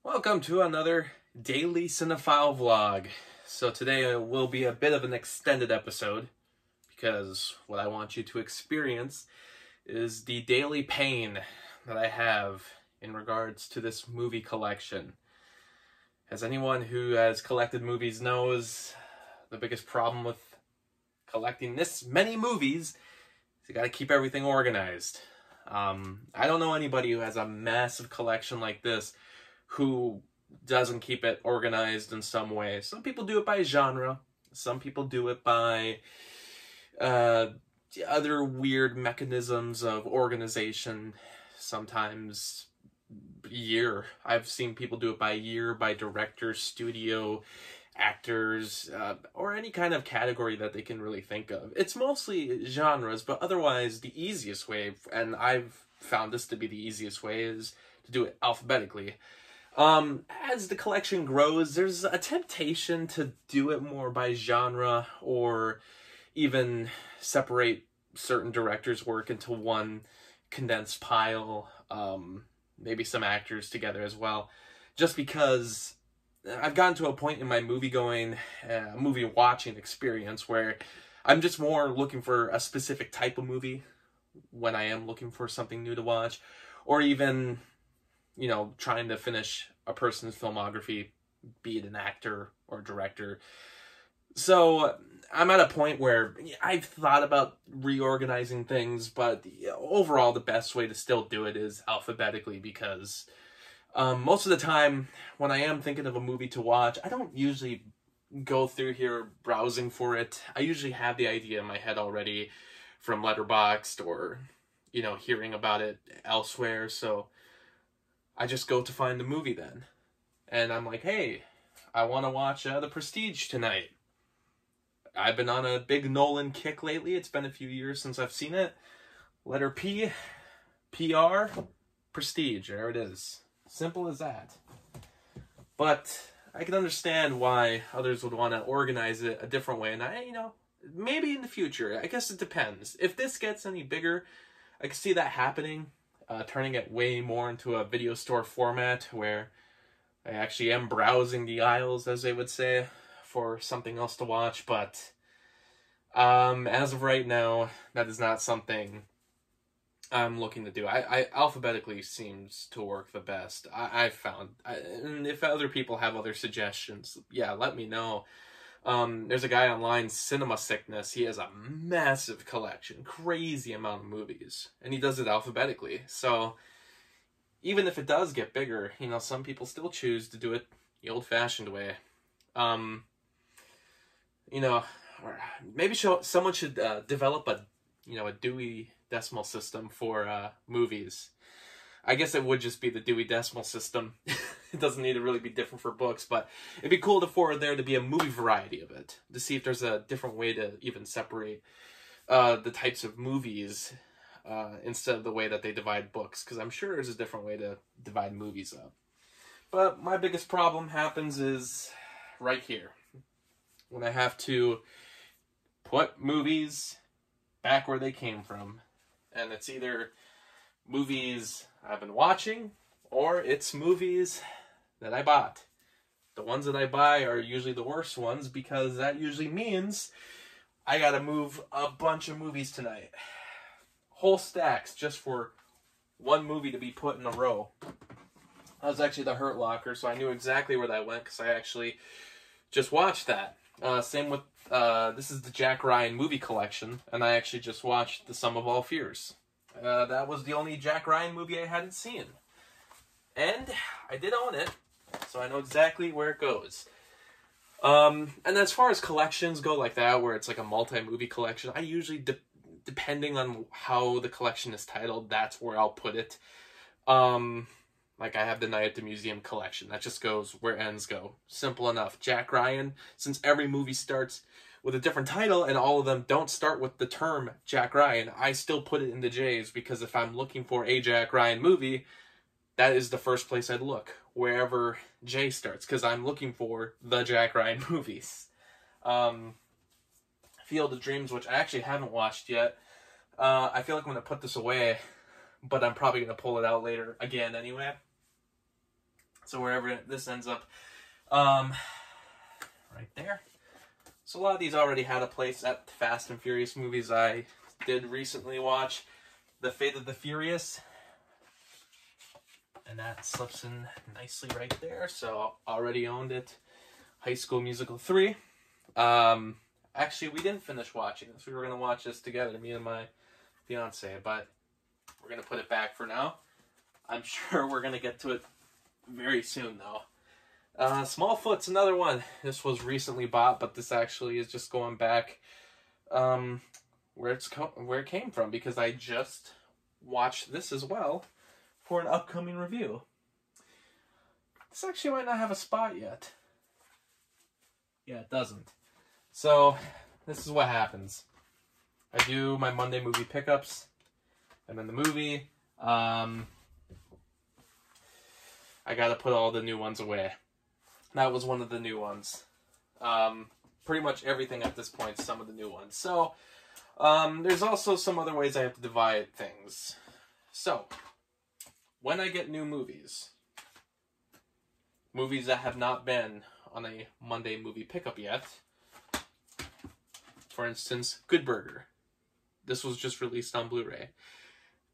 Welcome to another daily cinephile vlog. So today will be a bit of an extended episode because what I want you to experience is the daily pain that I have in regards to this movie collection. As anyone who has collected movies knows, the biggest problem with collecting this many movies is you gotta keep everything organized. I don't know anybody who has a massive collection like this who doesn't keep it organized in some way. Some people do it by genre. Some people do it by other weird mechanisms of organization. Sometimes year. I've seen people do it by year, by director, studio, actors, or any kind of category that they can really think of. It's mostly genres, but otherwise the easiest way, and I've found this to be the easiest way, is to do it alphabetically. As the collection grows, there's a temptation to do it more by genre or even separate certain directors' work into one condensed pile, maybe some actors together as well, just because I've gotten to a point in my movie-going, movie-watching experience where I'm just more looking for a specific type of movie when I am looking for something new to watch, or even, you know, trying to finish a person's filmography, be it an actor or director. So I'm at a point where I've thought about reorganizing things, but overall the best way to still do it is alphabetically, because most of the time when I am thinking of a movie to watch, I don't usually go through here browsing for it. I usually have the idea in my head already from Letterboxd or, you know, hearing about it elsewhere. So I just go to find the movie then. And I'm like, hey, I want to watch The Prestige tonight. I've been on a big Nolan kick lately. It's been a few years since I've seen it. Letter P, PR, Prestige. There it is. Simple as that. But I can understand why others would want to organize it a different way. And maybe in the future. I guess it depends. If this gets any bigger, I can see that happening. Turning it way more into a video store format where I actually am browsing the aisles, as they would say, for something else to watch. But as of right now, that is not something I'm looking to do. I alphabetically seems to work the best. I've found. And if other people have other suggestions, yeah, let me know. There's a guy online, Cinema Sickness. He has a massive collection, crazy amount of movies, and he does it alphabetically. So even if it does get bigger, you know, some people still choose to do it the old-fashioned way. You know, or maybe someone should develop a Dewey Decimal System for movies. I guess it would just be the Dewey Decimal System. It doesn't need to really be different for books, but it'd be cool for there to be a movie variety of it, to see if there's a different way to even separate the types of movies instead of the way that they divide books, because I'm sure there's a different way to divide movies up. But my biggest problem happens is right here, when I have to put movies back where they came from, and it's either movies I've been watching, or it's movies that I bought. The ones that I buy are usually the worst ones, because that usually means I gotta move a bunch of movies tonight. Whole stacks just for one movie to be put in a row. That was actually the Hurt Locker, so I knew exactly where that went, because I actually just watched that. Same with, this is the Jack Ryan movie collection, and I actually just watched The Sum of All Fears. That was the only Jack Ryan movie I hadn't seen. And I did own it, so I know exactly where it goes. And as far as collections go like that, where it's like a multi-movie collection, I usually, depending on how the collection is titled, that's where I'll put it. Like I have the Night at the Museum collection. That just goes where ends go. Simple enough. Jack Ryan, since every movie starts with a different title, and all of them don't start with the term Jack Ryan, I still put it in the J's, because if I'm looking for a Jack Ryan movie, that is the first place I'd look, wherever J starts, because I'm looking for the Jack Ryan movies. Field of Dreams, which I actually haven't watched yet. I feel like I'm going to put this away, but I'm probably going to pull it out later again anyway. So wherever this ends up, right there. So a lot of these already had a place at the Fast and Furious movies. I did recently watch The Fate of the Furious, and that slips in nicely right there. So already owned it. High School Musical 3. Actually, we didn't finish watching this. We were going to watch this together, me and my fiance, but we're going to put it back for now. I'm sure we're going to get to it very soon, though. Smallfoot's another one. This was recently bought, but this actually is just going back where it came from, because I just watched this as well for an upcoming review. This actually might not have a spot yet. Yeah, it doesn't. So, this is what happens. I do my Monday movie pickups, and then the movie, I gotta put all the new ones away. That was one of the new ones. Pretty much everything at this point is some of the new ones. So, there's also some other ways I have to divide things. So, when I get new movies that have not been on a Monday movie pickup yet, for instance, Good Burger. This was just released on Blu-ray.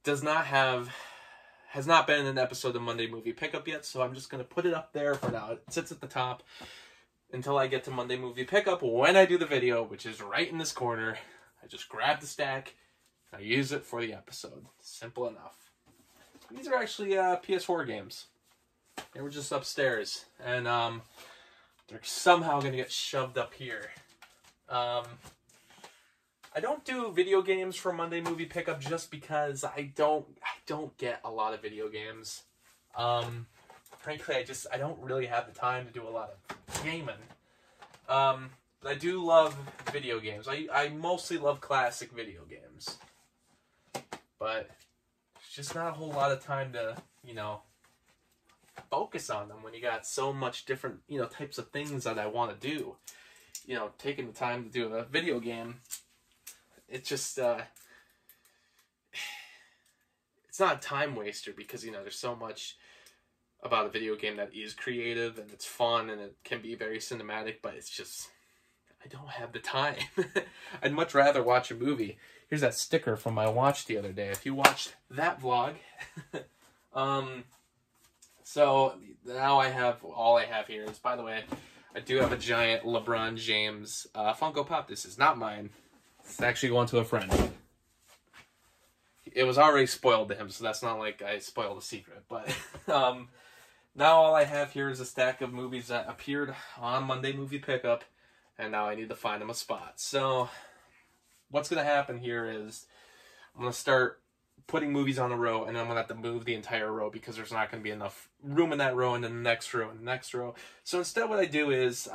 Has not been in an episode of Monday Movie Pickup yet, so I'm just going to put it up there for now. It sits at the top until I get to Monday Movie Pickup. When I do the video, which is right in this corner, I just grab the stack, and I use it for the episode. Simple enough. These are actually PS4 games. They were just upstairs, and they're somehow going to get shoved up here. I don't do video games for Monday Movie Pickup just because I don't get a lot of video games. Frankly, I don't really have the time to do a lot of gaming. But I do love video games. I mostly love classic video games. But there's just not a whole lot of time to, focus on them when you got so much different, types of things that I want to do. Taking the time to do a video game, it's just, it's not a time waster because, there's so much about a video game that is creative and it's fun and it can be very cinematic, but it's just, I don't have the time. I'd much rather watch a movie. Here's that sticker from my watch the other day. If you watched that vlog, so now all I have here is, by the way, I do have a giant LeBron James Funko Pop. This is not mine. It's actually going to a friend. It was already spoiled to him, so that's not like I spoiled a secret. But now all I have here is a stack of movies that appeared on Monday Movie Pickup, and now I need to find them a spot. So what's going to happen here is I'm going to start putting movies on a row, and then I'm going to have to move the entire row because there's not going to be enough room in that row, and then the next row, and the next row. So instead what I do is,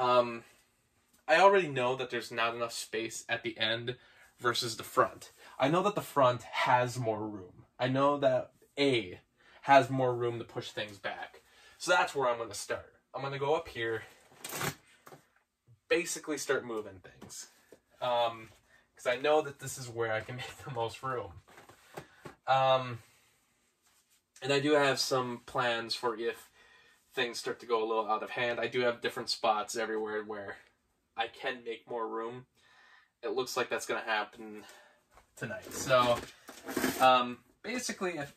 I already know that there's not enough space at the end versus the front. I know that the front has more room. I know that A has more room to push things back. So that's where I'm going to start. I'm going to go up here, basically start moving things. Because I know that this is where I can make the most room. And I do have some plans for if things start to go a little out of hand. I do have different spots everywhere where I can make more room. It looks like that's going to happen tonight. So, basically, if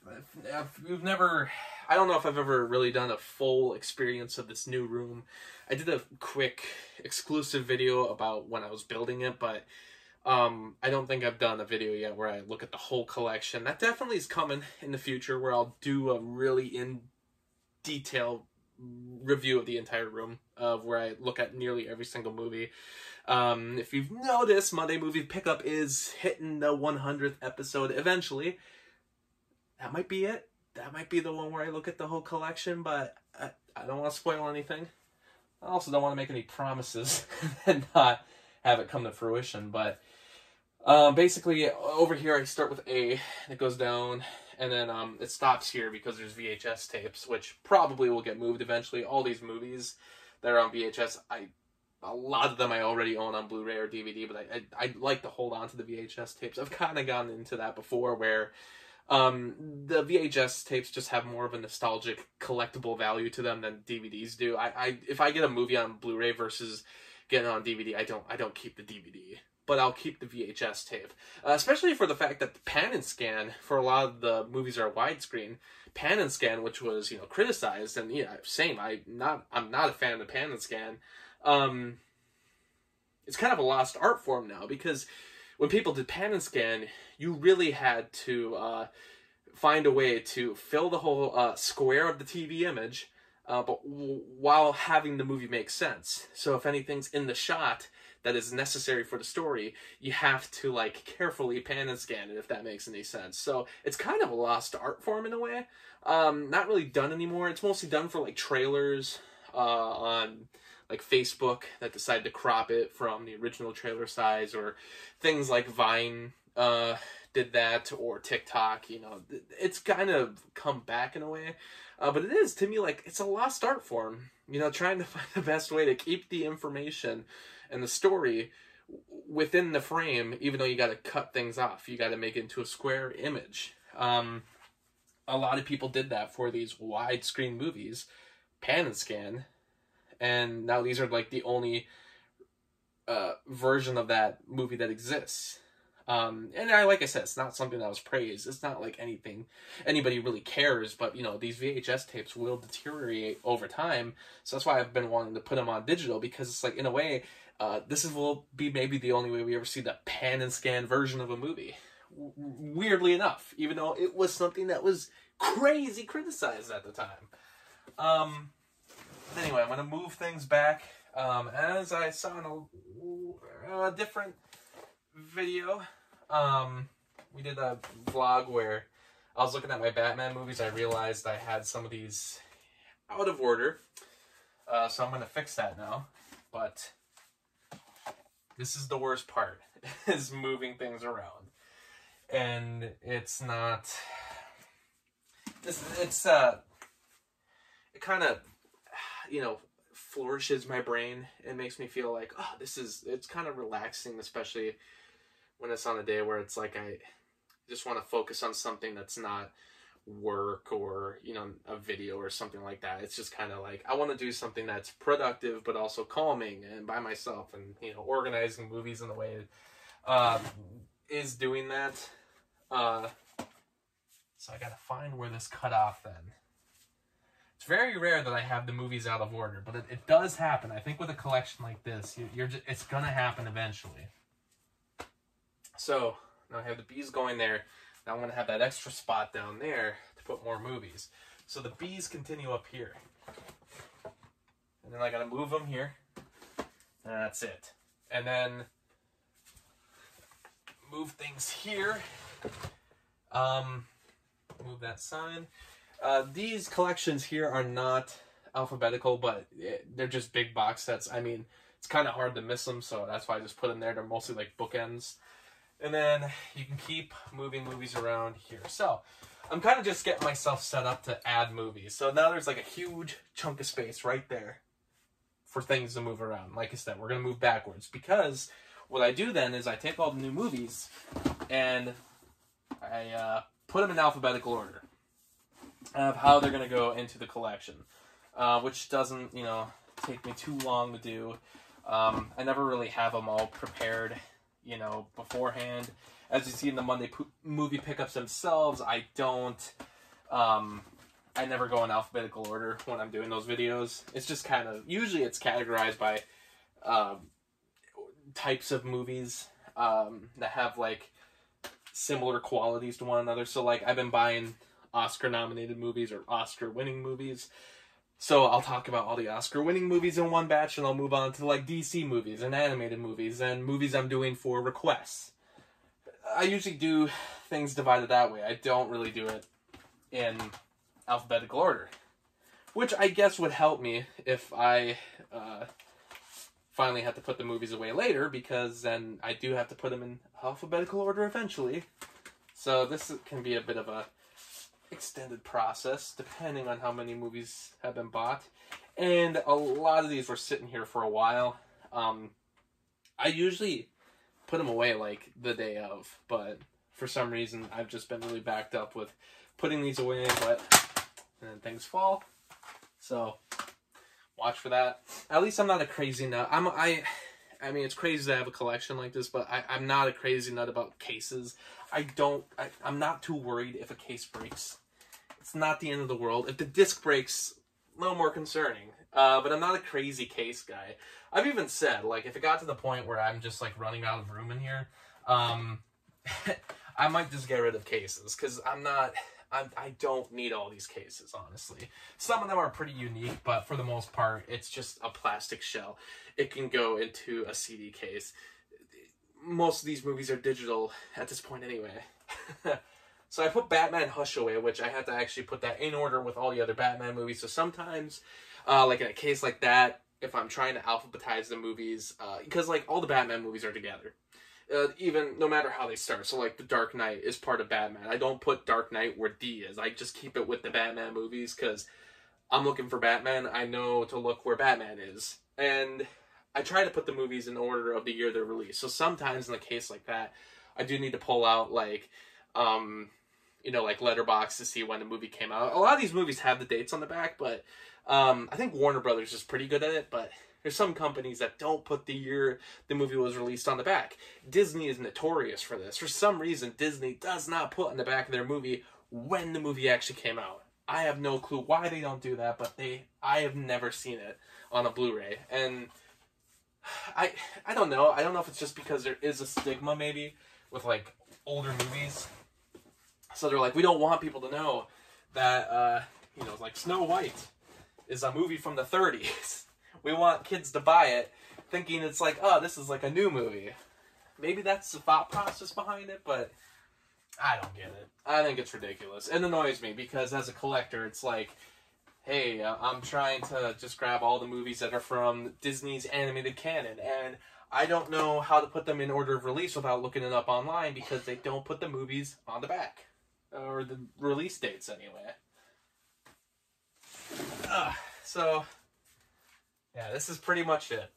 you've never, I don't know if I've ever really done a full experience of this new room. I did a quick exclusive video about when I was building it, but I don't think I've done a video yet where I look at the whole collection. That definitely is coming in the future, where I'll do a really in-detail review of the entire room, of where I look at nearly every single movie. If you've noticed, Monday Movie Pickup is hitting the 100th episode eventually. That might be it. That might be the one where I look at the whole collection, but I don't want to spoil anything. I also don't want to make any promises and not have it come to fruition, but basically over here I start with A, and it goes down, and then it stops here because there's VHS tapes, which probably will get moved eventually. All these movies that are on VHS, a lot of them I already own on Blu-ray or DVD, but I like to hold on to the VHS tapes. I've kind of gotten into that before, where The VHS tapes just have more of a nostalgic collectible value to them than DVDs do. If I get a movie on Blu-ray versus getting it on DVD, I don't keep the DVD, but I'll keep the VHS tape, especially for the fact that the pan and scan for a lot of the movies are widescreen. Pan and scan, which was, you know, criticized, and yeah, same. I'm not a fan of the pan and scan. It's kind of a lost art form now, because when people did pan and scan, you really had to find a way to fill the whole square of the TV image, but while having the movie make sense. So if anything's in the shot that is necessary for the story, you have to like carefully pan and scan it, if that makes any sense. So it's kind of a lost art form in a way. Not really done anymore. It's mostly done for like trailers on like Facebook that decide to crop it from the original trailer size, or things like Vine did that, or TikTok. You know, it's kind of come back in a way, but it is, to me, like, it's a lost art form. You know, trying to find the best way to keep the information and the story within the frame, even though you got to cut things off. You got to make it into a square image. A lot of people did that for these widescreen movies, pan and scan, and now these are like the only version of that movie that exists. And like I said, it's not something that was praised. It's not like anybody really cares, but you know, these VHS tapes will deteriorate over time. So that's why I've been wanting to put them on digital, because it's like, in a way, will be maybe the only way we ever see the pan and scan version of a movie. Weirdly enough, even though it was something that was crazy criticized at the time. Anyway, I'm going to move things back. As I saw in a different video, we did a vlog where I was looking at my Batman movies. I realized I had some of these out of order. So I'm going to fix that now. But this is the worst part, is moving things around. And it's not... It kind of, you know, flourishes my brain. It makes me feel like, oh, it's kind of relaxing, especially when it's on a day where it's like I just want to focus on something that's not work or, you know, a video or something like that. It's just kind of like, I want to do something that's productive but also calming and by myself, and, you know, organizing movies in a way is doing that. So I gotta find where this cut off then. It's very rare that I have the movies out of order, but it does happen. I think with a collection like this, it's gonna happen eventually. So now I have the B's going there. Now I'm gonna have that extra spot down there to put more movies. So the B's continue up here. And then I gotta move them here. And that's it. And then move things here. Move that sign. These collections here are not alphabetical, but they're just big box sets. I mean, it's kind of hard to miss them, so that's why I just put them there. They're mostly like bookends. And then you can keep moving movies around here. So I'm kind of just getting myself set up to add movies. So now there's like a huge chunk of space right there for things to move around. Like I said, we're going to move backwards, because what I do then is I take all the new movies and I put them in alphabetical order of how they're going to go into the collection, which doesn't, you know, take me too long to do. I never really have them all prepared, you know, beforehand. As you see in the Monday movie pickups themselves, I never go in alphabetical order when I'm doing those videos. It's just kind of, usually it's categorized by types of movies that have like similar qualities to one another. So like I've been buying Oscar nominated movies or Oscar winning movies. So I'll talk about all the Oscar winning movies in one batch, and I'll move on to like DC movies and animated movies and movies I'm doing for requests. I usually do things divided that way. I don't really do it in alphabetical order, which I guess would help me if I finally have to put the movies away later, because then I do have to put them in alphabetical order eventually. So this can be a bit of a extended process depending on how many movies have been bought. And a lot of these were sitting here for a while. I usually put them away like the day of, but for some reason, I've just been really backed up with putting these away, but and then things fall. So watch for that. At least I'm not a crazy nut. I mean, it's crazy to have a collection like this, but I'm not a crazy nut about cases. I'm not too worried if a case breaks. It's not the end of the world. If the disc breaks, a little more concerning. But I'm not a crazy case guy. I've even said, like, if it got to the point where I'm just, like, running out of room in here, I might just get rid of cases, because I don't need all these cases, honestly. Some of them are pretty unique, but for the most part, it's just a plastic shell. It can go into a CD case. Most of these movies are digital at this point anyway. So I put Batman Hush away, which I had to actually put that in order with all the other Batman movies. So sometimes, like in a case like that, if I'm trying to alphabetize the movies, because like all the Batman movies are together. Even no matter how they start. So like The Dark Knight is part of Batman. I don't put Dark Knight where D is. I just keep it with the Batman movies because I'm looking for Batman. I know to look where Batman is. And I try to put the movies in order of the year they're released. So sometimes in a case like that, I do need to pull out like, like Letterboxd to see when the movie came out. A lot of these movies have the dates on the back, but I think Warner Brothers is pretty good at it, but there's some companies that don't put the year the movie was released on the back. Disney is notorious for this. For some reason, Disney does not put on the back of their movie when the movie actually came out. I have no clue why they don't do that, but I have never seen it on a Blu-ray. And I don't know. I don't know if it's just because there is a stigma maybe with like older movies. So they're like, we don't want people to know that, like Snow White is a movie from the 30s. We want kids to buy it thinking it's like, oh, this is like a new movie. Maybe that's the thought process behind it, but I don't get it. I think it's ridiculous. It annoys me because as a collector, it's like, hey, I'm trying to just grab all the movies that are from Disney's animated canon, and I don't know how to put them in order of release without looking it up online because they don't put the movies on the back. Or the release dates, anyway. So, yeah, this is pretty much it.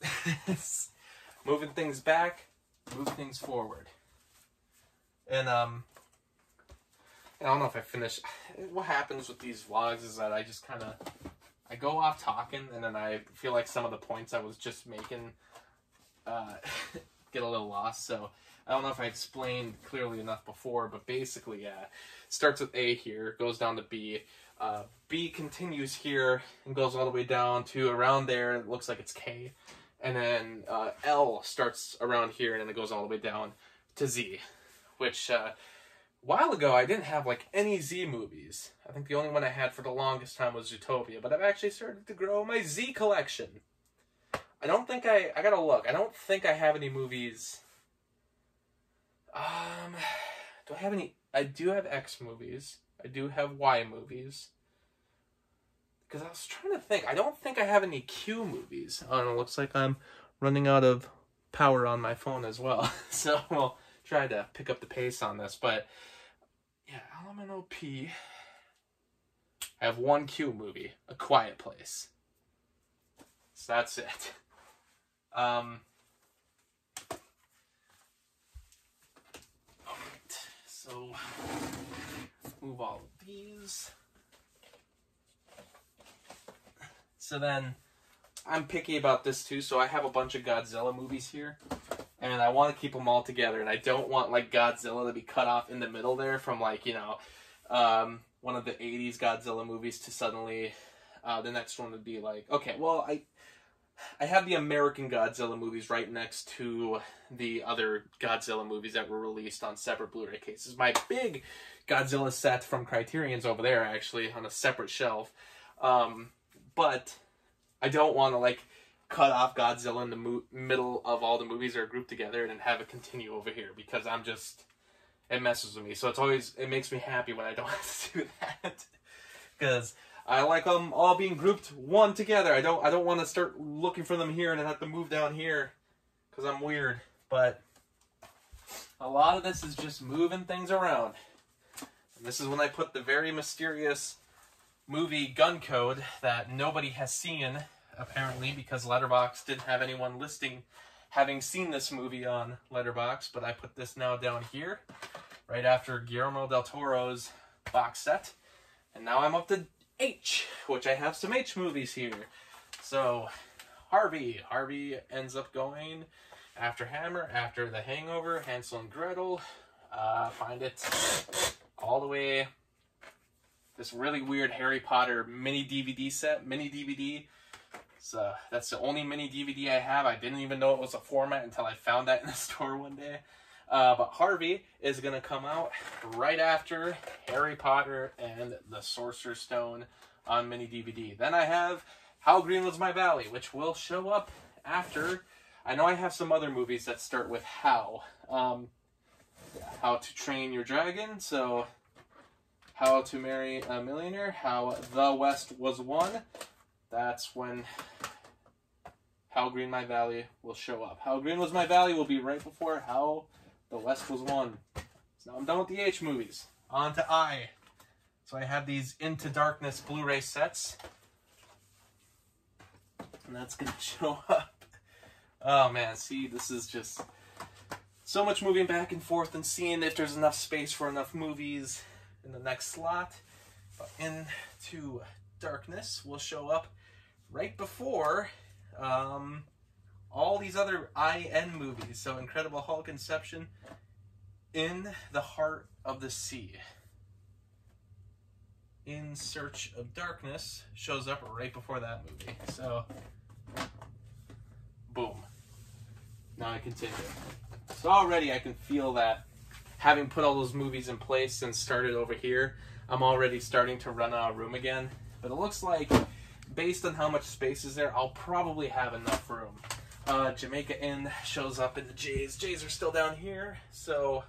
Moving things back, move things forward. And, I don't know if I finished. What happens with these vlogs is that I just kind of, I go off talking, and then I feel like some of the points I was just making get a little lost. So I don't know if I explained clearly enough before, but basically, yeah, starts with A here, goes down to B. B continues here and goes all the way down to around there. It looks like it's K. And then L starts around here, and then it goes all the way down to Z, which a while ago I didn't have like any Z movies. I think the only one I had for the longest time was Zootopia, but I've actually started to grow my Z collection. I don't think I gotta look. I don't think I have any movies. Do I have any? I do have X movies. I do have Y movies. Because I was trying to think. I don't think I have any Q movies. I don't know. Looks like I'm running out of power on my phone as well. So we'll try to pick up the pace on this. But yeah, Elemental P. I have one Q movie, A Quiet Place. So that's it. Alright. So move all of these. So then, I'm picky about this too, so I have a bunch of Godzilla movies here, and I want to keep them all together, and I don't want, like, Godzilla to be cut off in the middle there from, like, one of the 80s Godzilla movies to suddenly, the next one would be like, okay, well, I have the American Godzilla movies right next to the other Godzilla movies that were released on separate Blu-ray cases. My big Godzilla set from Criterion's over there, actually, on a separate shelf. But I don't want to, like, cut off Godzilla in the middle of all the movies that are grouped together and then have it continue over here, because I'm just, it messes with me. So it makes me happy when I don't have to do that. Because I like them all being grouped one together. I don't want to start looking for them here and then have to move down here, because I'm weird. But a lot of this is just moving things around. And this is when I put the very mysterious movie gun code that nobody has seen, apparently, because Letterboxd didn't have anyone listing having seen this movie on Letterboxd, but I put this now down here. right after Guillermo del Toro's box set. And now I'm up to H, which I have some H movies here. So, Harvey ends up going after Hammer, after The Hangover, Hansel and Gretel. Find it all the way. This really weird Harry Potter mini DVD set, mini DVD. So that's the only mini DVD I have. I didn't even know it was a format until I found that in the store one day. But Harvey is going to come out right after Harry Potter and the Sorcerer's Stone on mini DVD. Then I have How Green Was My Valley, which will show up after. I know I have some other movies that start with How. How to Train Your Dragon, so How to Marry a Millionaire, How the West Was Won. That's when How Green My Valley will show up. How Green Was My Valley will be right before How the West Was Won. So now I'm done with the H movies. On to I. So I have these Into Darkness Blu-ray sets. And that's going to show up. Oh man, see, this is just so much moving back and forth and seeing if there's enough space for enough movies in the next slot. But Into Darkness will show up right before all these other IN movies. So Incredible Hulk, Inception, In the Heart of the Sea. In Search of Darkness shows up right before that movie. So, boom. Now I continue. So already I can feel that having put all those movies in place and started over here, I'm already starting to run out of room again. But it looks like, based on how much space is there, I'll probably have enough room. Jamaica Inn shows up in the J's. J's are still down here, so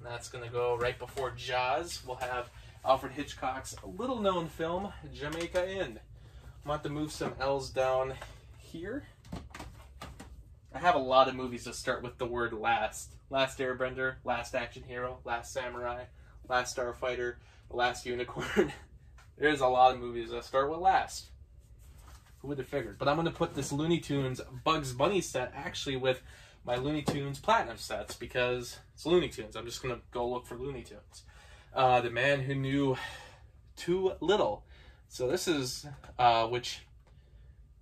that's going to go right before Jaws. We'll have Alfred Hitchcock's little-known film, Jamaica Inn. I want to move some L's down here. I have a lot of movies that start with the word last. Last Airbender, Last Action Hero, Last Samurai, Last Starfighter, Last Unicorn. There's a lot of movies that start with last. Who would have figured? But I'm going to put this Looney Tunes Bugs Bunny set actually with my Looney Tunes Platinum sets because it's Looney Tunes. I'm just going to go look for Looney Tunes. The Man Who Knew Too Little. So this is, which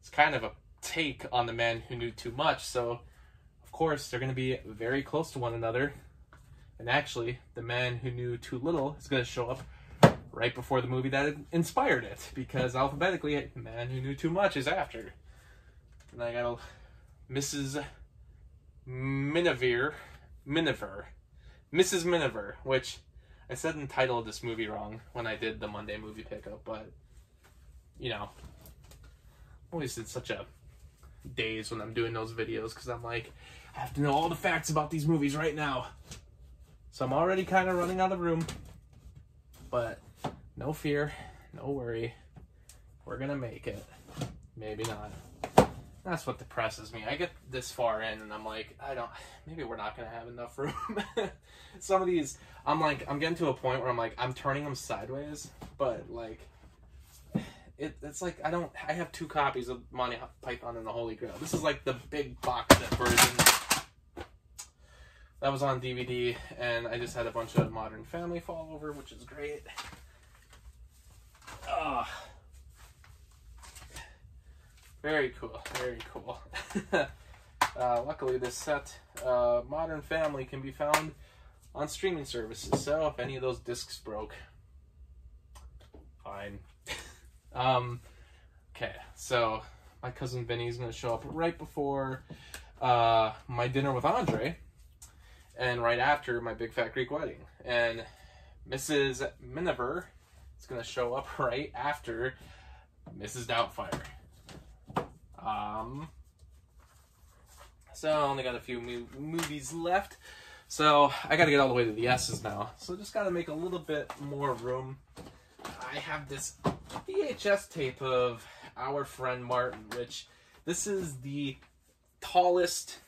is kind of a take on The Man Who Knew Too Much. So, of course, they're going to be very close to one another. And actually, The Man Who Knew Too Little is going to show up right before the movie that inspired it, because alphabetically, Man Who Knew Too Much is after. And I got Mrs. Miniver, which I said the title of this movie wrong when I did the Monday movie pickup, but, you know, always in such a daze when I'm doing those videos, because I'm like, I have to know all the facts about these movies right now. So I'm already kind of running out of room, but no fear, no worry. We're going to make it. Maybe not. That's what depresses me. I get this far in and I'm like, maybe we're not going to have enough room. Some of these, I'm getting to a point where I'm like, I'm turning them sideways, but like, it's like, I have 2 copies of Monty Python and the Holy Grail. This is like the big box set version. That was on DVD, and I just had a bunch of Modern Family fall over, which is great. Very cool, very cool. Luckily this set, Modern Family, can be found on streaming services, so if any of those discs broke, fine. Okay, so my cousin Vinny's going to show up right before My Dinner with Andre, and right after My Big Fat Greek Wedding. And Mrs. Miniver is going to show up right after Mrs. Doubtfire. So I only got a few movies left, so I got to get all the way to the S's now. So just got to make a little bit more room. I have this VHS tape of Our Friend Martin, which this is the tallest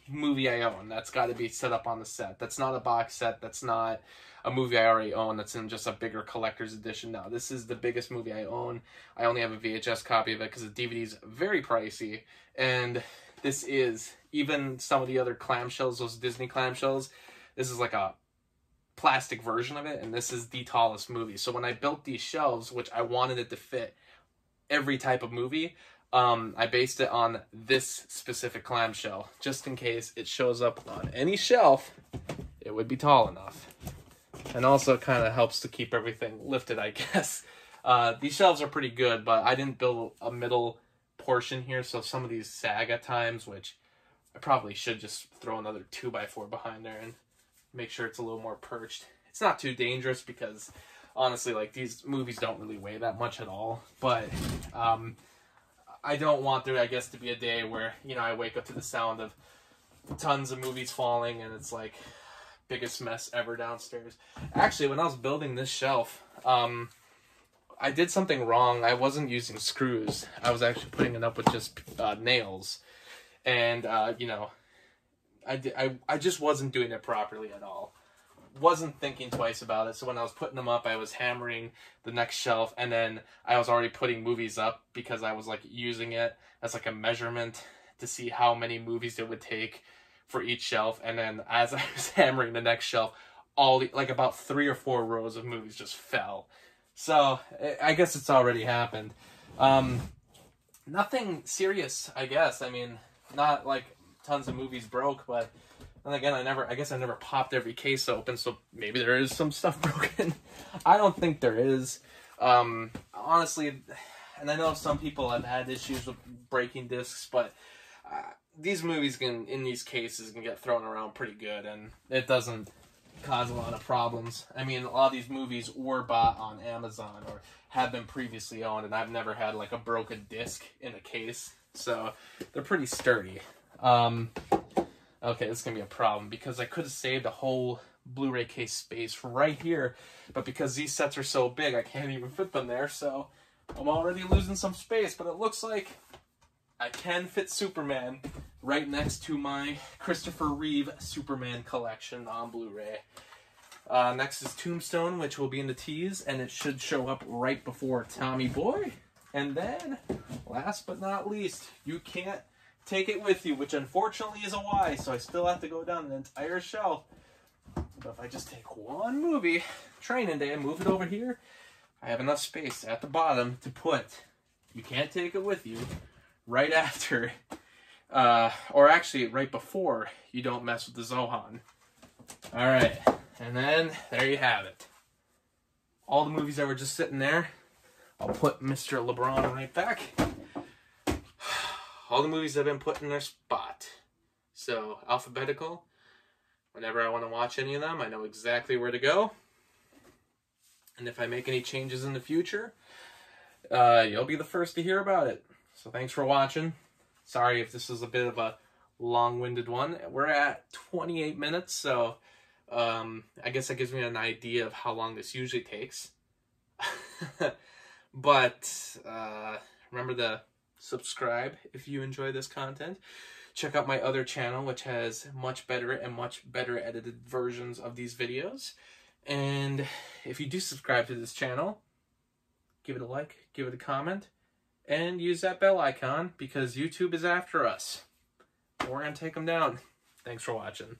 movie I own. That's got to be set up on the set. That's not a box set. That's not a movie I already own. That's in just a bigger collector's edition. No, this is the biggest movie I own. I only have a VHS copy of it because the DVD is very pricey. And this is, even some of the other clamshells, those Disney clamshells, this is like a plastic version of it, and this is the tallest movie. So when I built these shelves, which I wanted it to fit every type of movie, I based it on this specific clamshell, just in case it shows up on any shelf, it would be tall enough. And also it kind of helps to keep everything lifted, I guess. These shelves are pretty good, but I didn't build a middle portion here, so some of these sag at times, which I probably should just throw another 2x4 behind there and make sure it's a little more perched. It's not too dangerous because honestly, like, these movies don't really weigh that much at all, but I don't want there, I guess, to be a day where, you know, I wake up to the sound of tons of movies falling and it's like biggest mess ever downstairs. Actually, when I was building this shelf, I did something wrong. I wasn't using screws. I was actually putting it up with just nails. And, you know, I just wasn't doing it properly at all. Wasn't thinking twice about it. So when I was putting them up, I was hammering the next shelf. And then I was already putting movies up because I was, like, using it as, like, a measurement to see how many movies it would take for each shelf. And then as I was hammering the next shelf, like, about 3 or 4 rows of movies just fell. So, I guess it's already happened. Nothing serious, I guess. I mean, not like tons of movies broke, but then again, I guess I never popped every case open, so maybe there is some stuff broken. I don't think there is. Honestly, and I know some people have had issues with breaking discs, but these movies in these cases can get thrown around pretty good, and it doesn't cause a lot of problems. I mean, a lot of these movies were bought on Amazon or have been previously owned, and I've never had like a broken disc in a case, so they're pretty sturdy. Okay, this is gonna be a problem because I could have saved a whole Blu-ray case space right here, but because these sets are so big, I can't even fit them there, so I'm already losing some space. But it looks like I can fit Superman right next to my Christopher Reeve Superman collection on Blu-ray. Next is Tombstone, which will be in the tease, and it should show up right before Tommy Boy. And then, last but not least, You Can't Take It With You, which unfortunately is a Y, so I still have to go down an entire shelf. But if I just take one movie, Training Day, and move it over here, I have enough space at the bottom to put You Can't Take It With You right after, or actually right before You Don't Mess With the Zohan. Alright, and then there you have it. All the movies that were just sitting there. I'll put Mr. LeBron right back. All the movies have been put in their spot. So, alphabetical. Whenever I want to watch any of them, I know exactly where to go. And if I make any changes in the future, you'll be the first to hear about it. So thanks for watching. Sorry if this is a bit of a long-winded one. We're at 28 minutes, so I guess that gives me an idea of how long this usually takes. But remember to subscribe if you enjoy this content. Check out my other channel, which has much better edited versions of these videos. And if you do subscribe to this channel, give it a like, give it a comment, and use that bell icon because YouTube is after us. We're going to take them down. Thanks for watching.